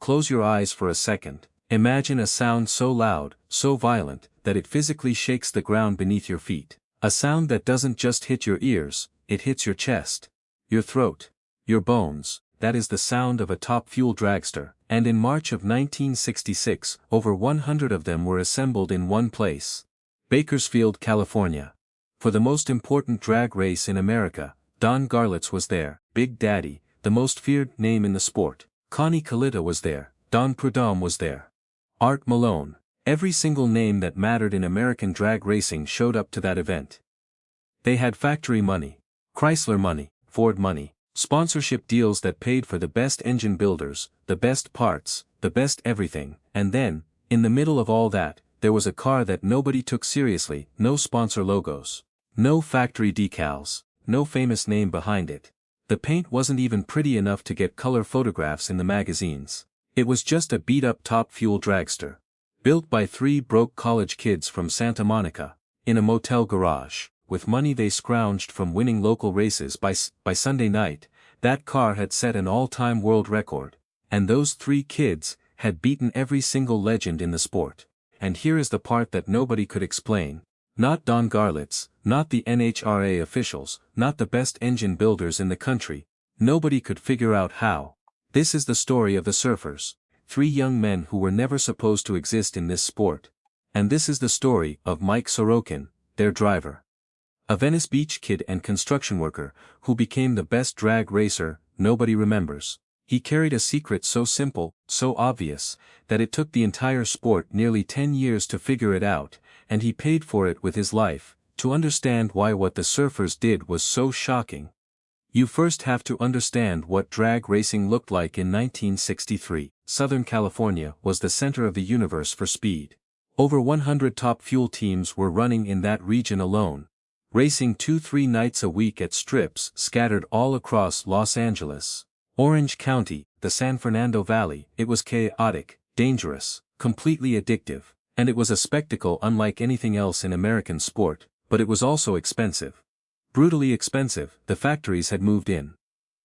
close your eyes for a second. Imagine a sound so loud, so violent, that it physically shakes the ground beneath your feet. A sound that doesn't just hit your ears, it hits your chest, your throat, your bones. That is the sound of a top fuel dragster. And in March of 1966, over 100 of them were assembled in one place. Bakersfield, California. For the most important drag race in America, Don Garlits was there, Big Daddy, the most feared name in the sport. Connie Kalitta was there, Don Prudhomme was there. Art Malone. Every single name that mattered in American drag racing showed up to that event. They had factory money, Chrysler money, Ford money, sponsorship deals that paid for the best engine builders, the best parts, the best everything, and then, in the middle of all that, there was a car that nobody took seriously, no sponsor logos, no factory decals, no famous name behind it. The paint wasn't even pretty enough to get color photographs in the magazines. It was just a beat-up top fuel dragster. Built by 3 broke college kids from Santa Monica, in a motel garage. With money they scrounged from winning local races. By Sunday night, that car had set an all-time world record, and those 3 kids had beaten every single legend in the sport. And here is the part that nobody could explain. Not Don Garlits, not the NHRA officials, not the best engine builders in the country. Nobody could figure out how. This is the story of the surfers. 3 young men who were never supposed to exist in this sport. And this is the story of Mike Sorokin, their driver. A Venice Beach kid and construction worker, who became the best drag racer nobody remembers. He carried a secret so simple, so obvious, that it took the entire sport nearly 10 years to figure it out, and he paid for it with his life. To understand why what the surfers did was so shocking, you first have to understand what drag racing looked like in 1963. Southern California was the center of the universe for speed. Over 100 top fuel teams were running in that region alone, racing 2-3 nights a week at strips scattered all across Los Angeles, Orange County, the San Fernando Valley. It was chaotic, dangerous, completely addictive, and it was a spectacle unlike anything else in American sport, but it was also expensive. Brutally expensive. The factories had moved in.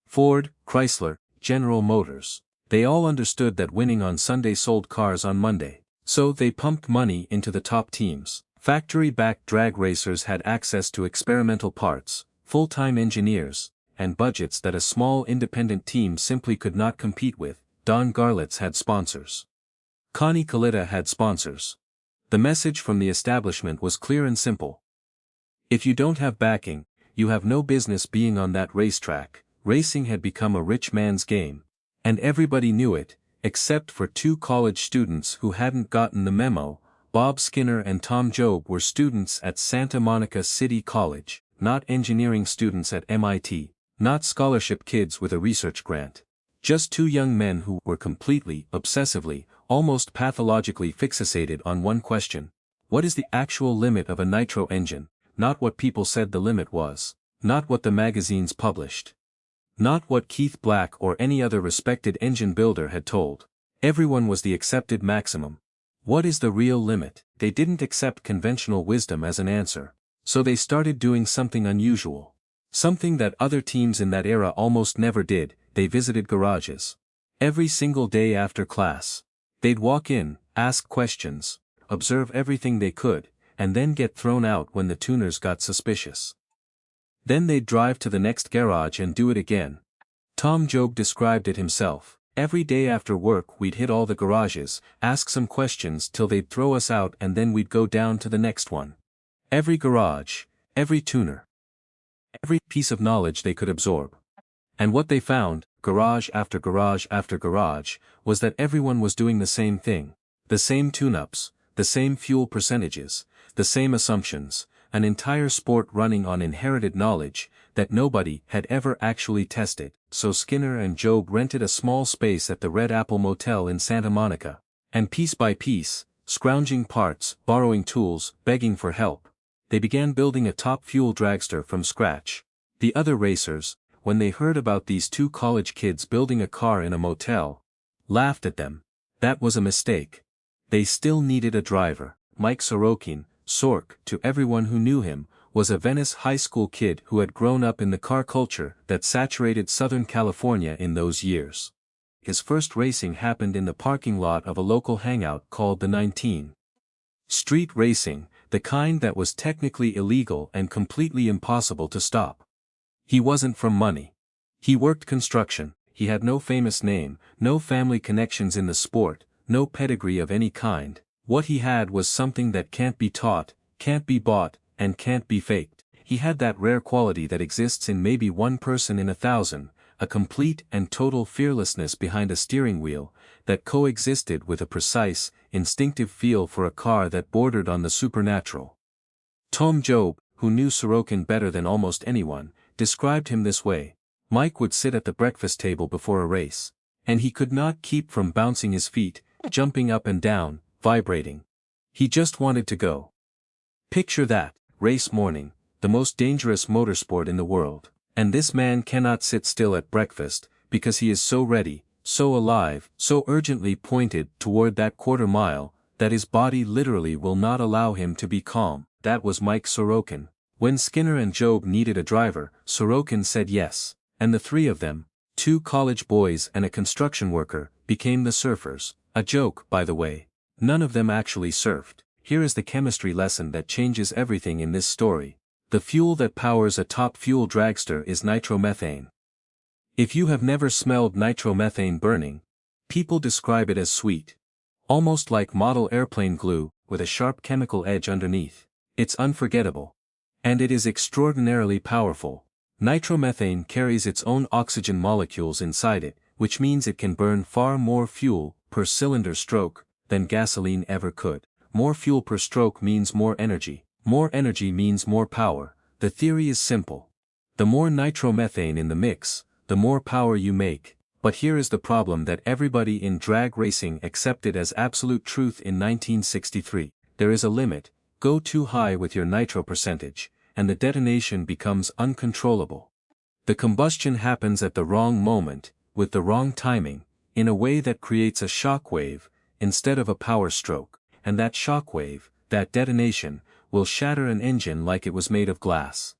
Ford, Chrysler, General Motors. They all understood that winning on Sunday sold cars on Monday. So they pumped money into the top teams. Factory-backed drag racers had access to experimental parts, full-time engineers, and budgets that a small independent team simply could not compete with. Don Garlits had sponsors. Connie Kalitta had sponsors. The message from the establishment was clear and simple. If you don't have backing, you have no business being on that racetrack. Racing had become a rich man's game. And everybody knew it, except for 2 college students who hadn't gotten the memo. Bob Skinner and Tom Jobe were students at Santa Monica City College, not engineering students at MIT, not scholarship kids with a research grant. Just 2 young men who were completely, obsessively, almost pathologically fixated on one question. What is the actual limit of a nitro engine? Not what people said the limit was. Not what the magazines published. Not what Keith Black or any other respected engine builder had told. Everyone was the accepted maximum. What is the real limit? They didn't accept conventional wisdom as an answer. So they started doing something unusual. Something that other teams in that era almost never did. They visited garages. Every single day after class. They'd walk in, ask questions, observe everything they could, and then get thrown out when the tuners got suspicious. Then they'd drive to the next garage and do it again. Tom Jobe described it himself. Every day after work we'd hit all the garages, ask some questions till they'd throw us out, and then we'd go down to the next one. Every garage, every tuner, every piece of knowledge they could absorb. And what they found, garage after garage after garage, was that everyone was doing the same thing. The same tune-ups, the same fuel percentages, the same assumptions, an entire sport running on inherited knowledge that nobody had ever actually tested. So Skinner and Jobe rented a small space at the Red Apple Motel in Santa Monica, and piece by piece, scrounging parts, borrowing tools, begging for help, they began building a top fuel dragster from scratch. The other racers, when they heard about these 2 college kids building a car in a motel, laughed at them. That was a mistake. They still needed a driver. Mike Sorokin, Sork, to everyone who knew him, was a Venice high school kid who had grown up in the car culture that saturated Southern California in those years. his first racing happened in the parking lot of a local hangout called the 19. Street racing, the kind that was technically illegal and completely impossible to stop. He wasn't from money. He worked construction, he had no famous name, no family connections in the sport, no pedigree of any kind. What he had was something that can't be taught, can't be bought, and can't be faked. He had that rare quality that exists in maybe one person in 1,000, a complete and total fearlessness behind a steering wheel, that coexisted with a precise, instinctive feel for a car that bordered on the supernatural. Tom Jobe, who knew Sorokin better than almost anyone, described him this way. Mike would sit at the breakfast table before a race, and he could not keep from bouncing his feet, jumping up and down, vibrating. He just wanted to go. Picture that, race morning, the most dangerous motorsport in the world, and this man cannot sit still at breakfast, because he is so ready, so alive, so urgently pointed toward that quarter mile, that his body literally will not allow him to be calm. That was Mike Sorokin. When Skinner and Jobe needed a driver, Sorokin said yes, and the three of them, 2 college boys and a construction worker, became the surfers. A joke, by the way. None of them actually surfed. Here is the chemistry lesson that changes everything in this story. The fuel that powers a top fuel dragster is nitromethane. If you have never smelled nitromethane burning, people describe it as sweet. Almost like model airplane glue, with a sharp chemical edge underneath. It's unforgettable. And it is extraordinarily powerful. Nitromethane carries its own oxygen molecules inside it, which means it can burn far more fuel per cylinder stroke than gasoline ever could. More fuel per stroke means more energy. More energy means more power. The theory is simple. The more nitromethane in the mix, the more power you make. But here is the problem that everybody in drag racing accepted as absolute truth in 1963. There is a limit. Go too high with your nitro percentage, and the detonation becomes uncontrollable. The combustion happens at the wrong moment, with the wrong timing, in a way that creates a shock wave, instead of a power stroke, and that shock wave, that detonation, will shatter an engine like it was made of glass.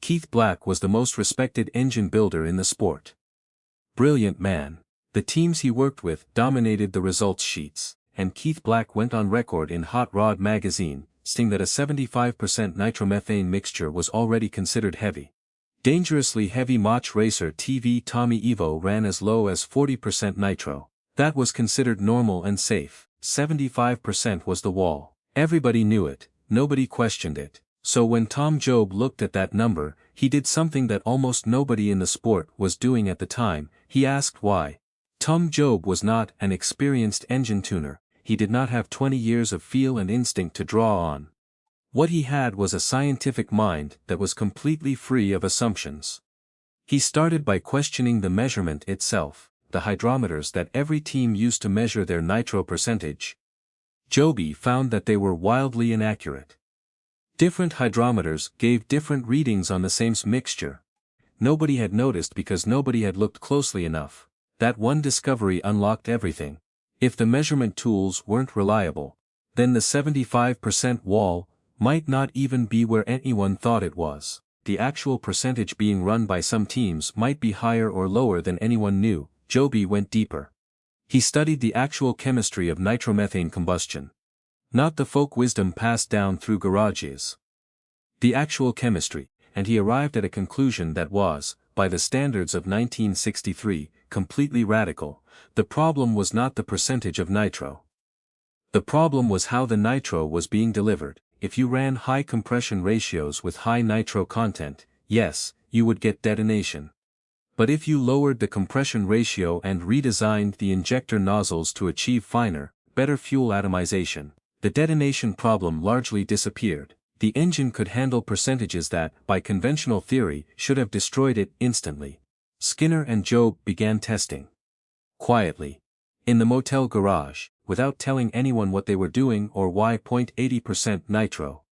Keith Black was the most respected engine builder in the sport. Brilliant man. The teams he worked with dominated the results sheets, and Keith Black went on record in Hot Rod magazine, stating that a 75% nitromethane mixture was already considered heavy. Dangerously heavy Mach racer TV Tommy Evo ran as low as 40% nitro. That was considered normal and safe. 75% was the wall. Everybody knew it, nobody questioned it. So when Tom Jobe looked at that number, he did something that almost nobody in the sport was doing at the time. He asked why. Tom Jobe was not an experienced engine tuner. He did not have 20 years of feel and instinct to draw on. What he had was a scientific mind that was completely free of assumptions. He started by questioning the measurement itself, the hydrometers that every team used to measure their nitro percentage. Jobe found that they were wildly inaccurate. Different hydrometers gave different readings on the same mixture. Nobody had noticed because nobody had looked closely enough. That one discovery unlocked everything. If the measurement tools weren't reliable, then the 75% wall might not even be where anyone thought it was. The actual percentage being run by some teams might be higher or lower than anyone knew. Jobe went deeper. He studied the actual chemistry of nitromethane combustion. Not the folk wisdom passed down through garages. The actual chemistry, and he arrived at a conclusion that was, by the standards of 1963, completely radical. The problem was not the percentage of nitro. The problem was how the nitro was being delivered. If you ran high compression ratios with high nitro content, yes, you would get detonation. But if you lowered the compression ratio and redesigned the injector nozzles to achieve finer, better fuel atomization, the detonation problem largely disappeared. The engine could handle percentages that, by conventional theory, should have destroyed it instantly. Skinner and Jobe began testing. Quietly. In the motel garage, without telling anyone what they were doing or why. 0.80% nitro.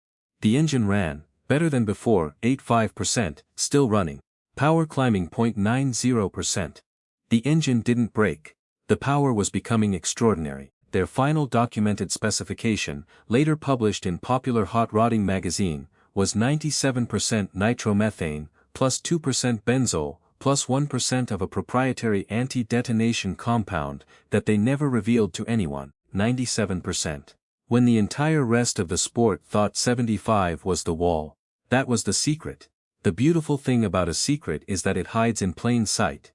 The engine ran, better than before. 85%, still running. Power climbing. 0.90%. The engine didn't break. The power was becoming extraordinary. Their final documented specification, later published in Popular Hot Rodding magazine, was 97% nitromethane, plus 2% benzol, plus 1% of a proprietary anti-detonation compound that they never revealed to anyone, 97%. When the entire rest of the sport thought 75 was the wall. That was the secret. The beautiful thing about a secret is that it hides in plain sight.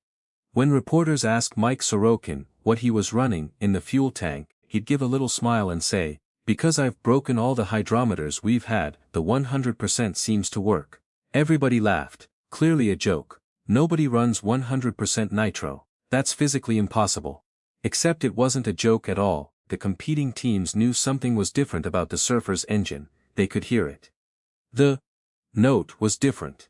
When reporters asked Mike Sorokin what he was running in the fuel tank, he'd give a little smile and say, "Because I've broken all the hydrometers we've had, the 100% seems to work." Everybody laughed. Clearly a joke. Nobody runs 100% nitro. That's physically impossible. Except it wasn't a joke at all. The competing teams knew something was different about the Surfer's engine. They could hear it. The note was different.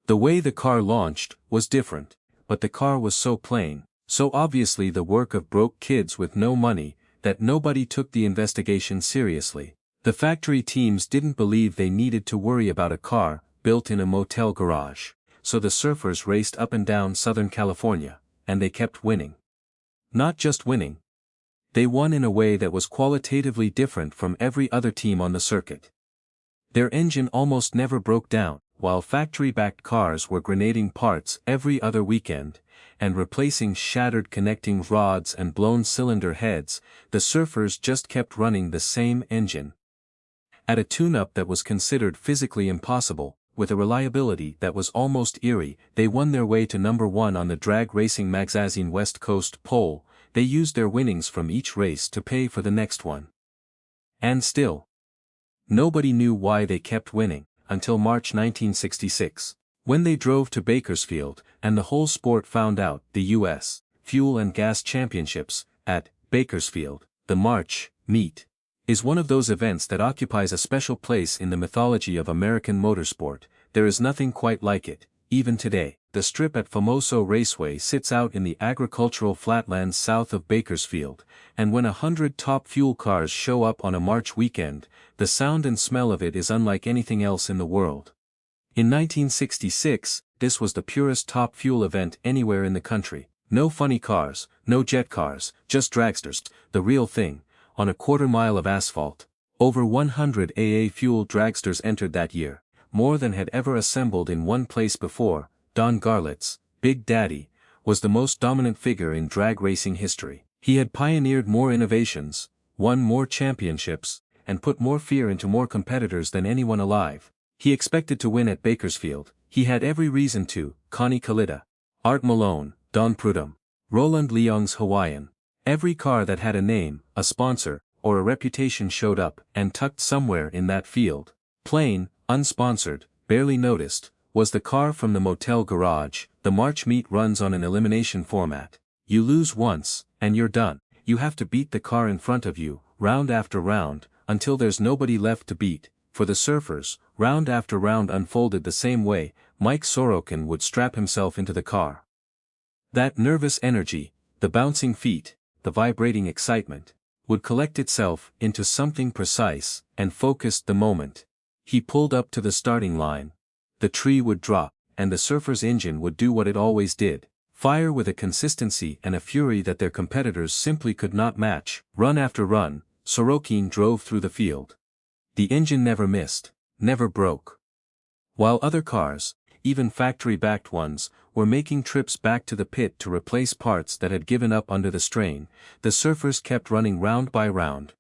The way the car launched was different, but the car was so plain, so obviously the work of broke kids with no money, that nobody took the investigation seriously. The factory teams didn't believe they needed to worry about a car built in a motel garage, so the Surfers raced up and down Southern California, and they kept winning. Not just winning. They won in a way that was qualitatively different from every other team on the circuit. Their engine almost never broke down, while factory-backed cars were grenading parts every other weekend, and replacing shattered connecting rods and blown cylinder heads. The Surfers just kept running the same engine. At a tune-up that was considered physically impossible, with a reliability that was almost eerie, they won their way to number 1 on the Drag Racing Magazine West Coast poll. They used their winnings from each race to pay for the next one. And still, nobody knew why they kept winning, until March 1966. When they drove to Bakersfield, and the whole sport found out. The U.S. Fuel and Gas Championships, at Bakersfield, the March Meet, is one of those events that occupies a special place in the mythology of American motorsport. There is nothing quite like it, even today. The strip at Famoso Raceway sits out in the agricultural flatlands south of Bakersfield, and when 100 top fuel cars show up on a March weekend, the sound and smell of it is unlike anything else in the world. In 1966, this was the purest top fuel event anywhere in the country. No funny cars, no jet cars, just dragsters, the real thing, on a quarter-mile of asphalt. Over 100 AA fuel dragsters entered that year, more than had ever assembled in one place before. Don Garlits, Big Daddy, was the most dominant figure in drag racing history. He had pioneered more innovations, won more championships, and put more fear into more competitors than anyone alive. He expected to win at Bakersfield. He had every reason to. Connie Kalitta, Art Malone, Don Prudhomme, Roland Leong's Hawaiian. Every car that had a name, a sponsor, or a reputation showed up, and tucked somewhere in that field. Plain, unsponsored, barely noticed, was the car from the motel garage. The March Meet runs on an elimination format. You lose once, and you're done. You have to beat the car in front of you, round after round, until there's nobody left to beat. For the Surfers, round after round unfolded the same way. Mike Sorokin would strap himself into the car. That nervous energy, the bouncing feet, the vibrating excitement, would collect itself into something precise and focused the moment he pulled up to the starting line. The tree would drop, and the Surfer's engine would do what it always did, fire with a consistency and a fury that their competitors simply could not match. Run after run, Sorokin drove through the field. The engine never missed, never broke. While other cars, even factory-backed ones, were making trips back to the pit to replace parts that had given up under the strain, the Surfers kept running round by round.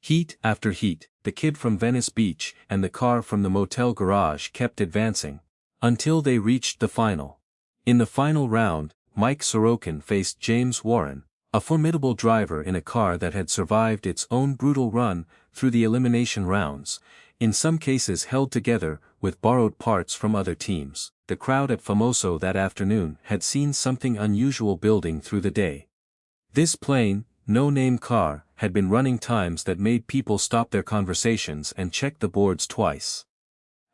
Heat after heat, the kid from Venice Beach and the car from the motel garage kept advancing, until they reached the final. In the final round, Mike Sorokin faced James Warren, a formidable driver in a car that had survived its own brutal run through the elimination rounds, in some cases held together with borrowed parts from other teams. The crowd at Famoso that afternoon had seen something unusual building through the day. This plain, no-name car had been running times that made people stop their conversations and check the boards twice.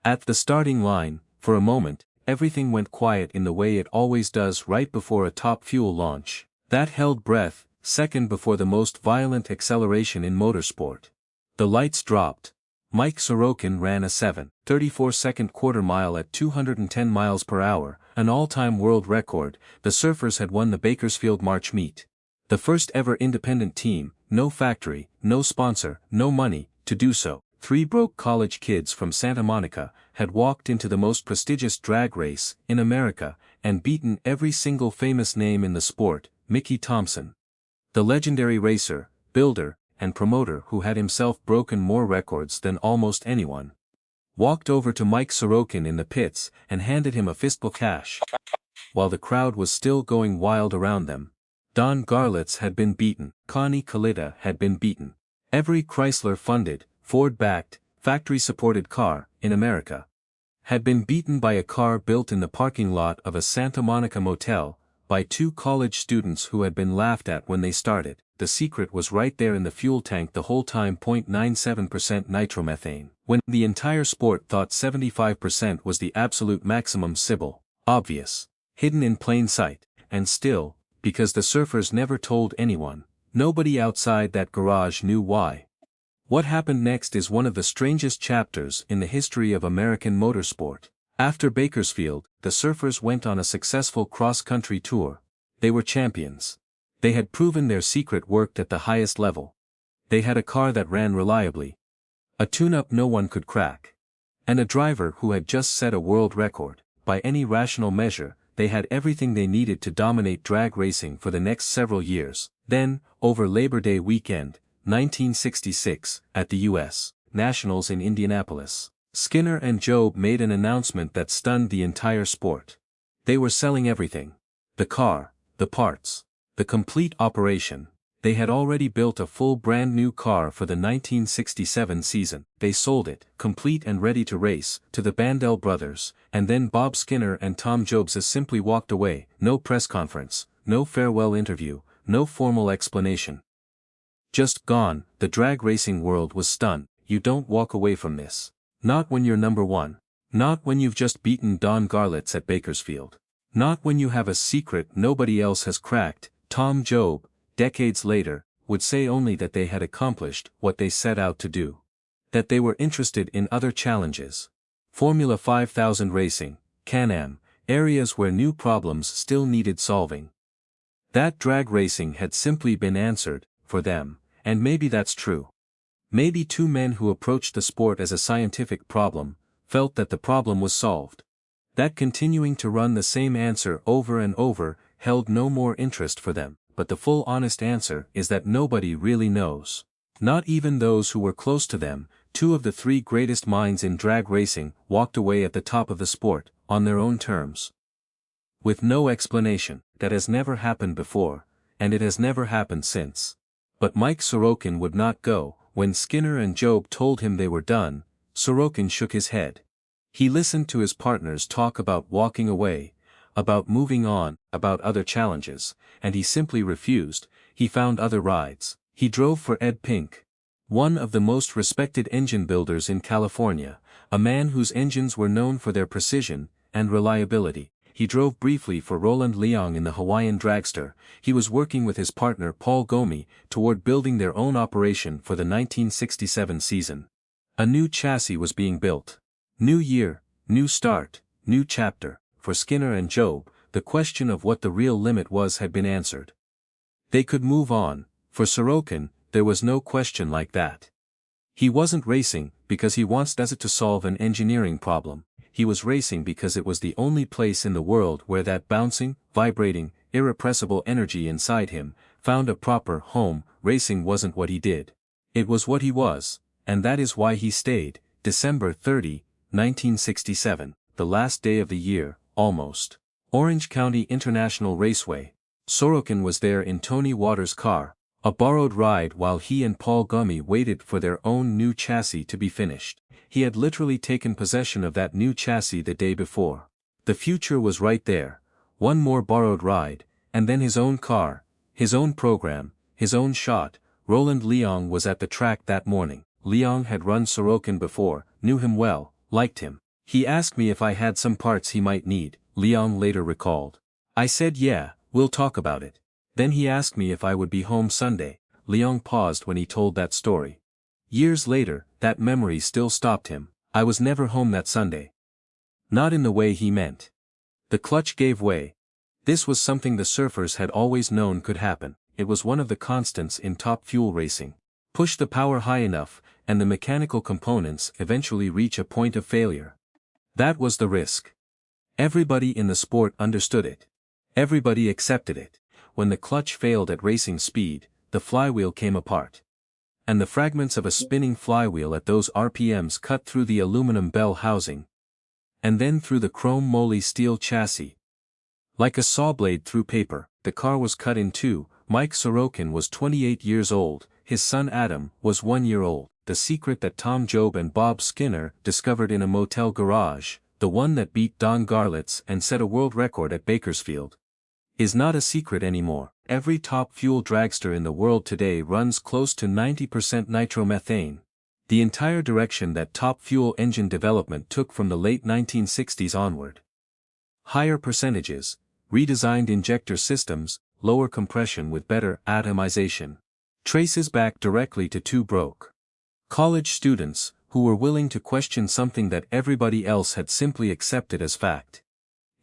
At the starting line, for a moment, everything went quiet in the way it always does right before a top fuel launch. That held breath, second before the most violent acceleration in motorsport. The lights dropped. Mike Sorokin ran a 7:34 quarter-mile at 210 miles per hour, an all-time world record. The Surfers had won the Bakersfield March Meet. The first ever independent team, no factory, no sponsor, no money, to do so. 3 broke college kids from Santa Monica had walked into the most prestigious drag race in America, and beaten every single famous name in the sport, Mickey Thompson. The legendary racer, builder, and promoter who had himself broken more records than almost anyone, walked over to Mike Sorokin in the pits and handed him a fistful of cash. While the crowd was still going wild around them, Don Garlits had been beaten, Connie Kalitta had been beaten. Every Chrysler-funded, Ford-backed, factory-supported car, in America, had been beaten by a car built in the parking lot of a Santa Monica motel, by two college students who had been laughed at when they started. The secret was right there in the fuel tank the whole time, 0.97% nitromethane, when the entire sport thought 75% was the absolute maximum. Sybil, obvious, hidden in plain sight, and still, because the surfers never told anyone, nobody outside that garage knew why. What happened next is one of the strangest chapters in the history of American motorsport. After Bakersfield, the surfers went on a successful cross-country tour. They were champions. They had proven their secret worked at the highest level. They had a car that ran reliably, a tune-up no one could crack, and a driver who had just set a world record. By any rational measure, they had everything they needed to dominate drag racing for the next several years. Then, over Labor Day weekend, 1966, at the U.S. Nationals in Indianapolis, Skinner and Jobe made an announcement that stunned the entire sport. They were selling everything. The car, the parts, the complete operation. They had already built a full brand new car for the 1967 season. They sold it, complete and ready to race, to the Bandel brothers, and then Bob Skinner and Tom Jobe simply walked away. No press conference, no farewell interview, no formal explanation. Just gone. The drag racing world was stunned. You don't walk away from this. Not when you're number one. Not when you've just beaten Don Garlits at Bakersfield. Not when you have a secret nobody else has cracked. Tom Jobe, decades later, would say only that they had accomplished what they set out to do. That they were interested in other challenges. Formula 5000 racing, Can-Am, areas where new problems still needed solving. That drag racing had simply been answered, for them, and maybe that's true. Maybe two men who approached the sport as a scientific problem, felt that the problem was solved. That continuing to run the same answer over and over, held no more interest for them, but the full honest answer is that nobody really knows. Not even those who were close to them. Two of the three greatest minds in drag racing walked away at the top of the sport, on their own terms. With no explanation. That has never happened before, and it has never happened since. But Mike Sorokin would not go. When Skinner and Jobe told him they were done, Sorokin shook his head. He listened to his partners talk about walking away, about moving on, about other challenges, and he simply refused. He found other rides. He drove for Ed Pink, one of the most respected engine builders in California, a man whose engines were known for their precision and reliability. He drove briefly for Roland Leong in the Hawaiian Dragster. He was working with his partner Paul Gomi toward building their own operation for the 1967 season. A new chassis was being built. New year, new start, new chapter. For Skinner and Jobe, the question of what the real limit was had been answered. They could move on. For Sorokin, there was no question like that. He wasn't racing because he wanted to solve an engineering problem. He was racing because it was the only place in the world where that bouncing, vibrating, irrepressible energy inside him found a proper home. Racing wasn't what he did. It was what he was, and that is why he stayed. December 30, 1967, the last day of the year, almost. Orange County International Raceway. Sorokin was there in Tony Waters' car, a borrowed ride while he and Paul Gomi waited for their own new chassis to be finished. He had literally taken possession of that new chassis the day before. The future was right there. One more borrowed ride, and then his own car, his own program, his own shot. Roland Leong was at the track that morning. Leong had run Sorokin before, knew him well, liked him. He asked me if I had some parts he might need, Leong later recalled. I said yeah, we'll talk about it. Then he asked me if I would be home Sunday. Leong paused when he told that story. Years later, that memory still stopped him. I was never home that Sunday. Not in the way he meant. The clutch gave way. This was something the surfers had always known could happen. It was one of the constants in top fuel racing. Push the power high enough, and the mechanical components eventually reach a point of failure. That was the risk. Everybody in the sport understood it. Everybody accepted it. When the clutch failed at racing speed, the flywheel came apart. And the fragments of a spinning flywheel at those RPMs cut through the aluminum bell housing. And then through the chrome moly steel chassis. Like a saw blade through paper, the car was cut in two. Mike Sorokin was 28 years old, his son Adam was 1 year old. The secret that Tom Jobe and Bob Skinner discovered in a motel garage, the one that beat Don Garlits and set a world record at Bakersfield, is not a secret anymore. Every top fuel dragster in the world today runs close to 90% nitromethane. The entire direction that top fuel engine development took from the late 1960s onward. Higher percentages, redesigned injector systems, lower compression with better atomization. Traces back directly to two broke college students who were willing to question something that everybody else had simply accepted as fact.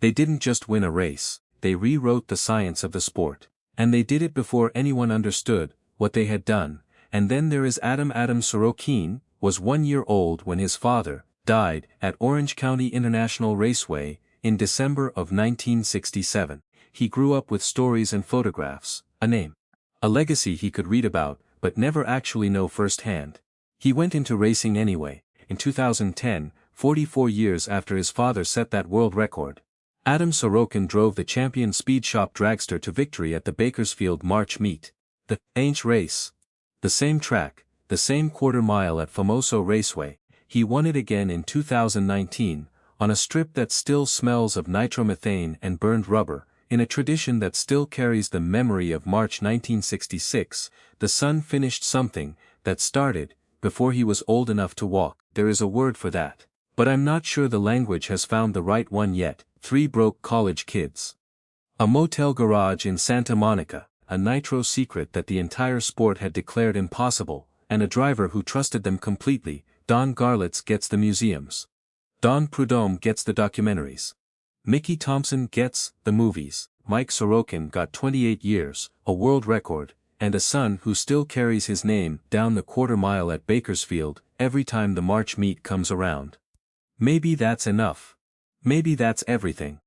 They didn't just win a race, they rewrote the science of the sport. And they did it before anyone understood what they had done. And then there is Adam Sorokin, was 1 year old when his father died at Orange County International Raceway in December of 1967. He grew up with stories and photographs, a name, a legacy he could read about, but never actually know firsthand. He went into racing anyway. In 2010, 44 years after his father set that world record, Adam Sorokin drove the champion speed shop Dragster to victory at the Bakersfield March Meet. The NHRA race. The same track, the same quarter-mile at Famoso Raceway. He won it again in 2019, on a strip that still smells of nitromethane and burned rubber, in a tradition that still carries the memory of March 1966. The son finished something that started before he was old enough to walk. There is a word for that, but I'm not sure the language has found the right one yet. 3 broke college kids. A motel garage in Santa Monica, a Nitro secret that the entire sport had declared impossible, and a driver who trusted them completely. Don Garlits gets the museums. Don Prudhomme gets the documentaries. Mickey Thompson gets the movies. Mike Sorokin got 28 years, a world record, and a son who still carries his name down the quarter mile at Bakersfield every time the March Meet comes around. Maybe that's enough. Maybe that's everything.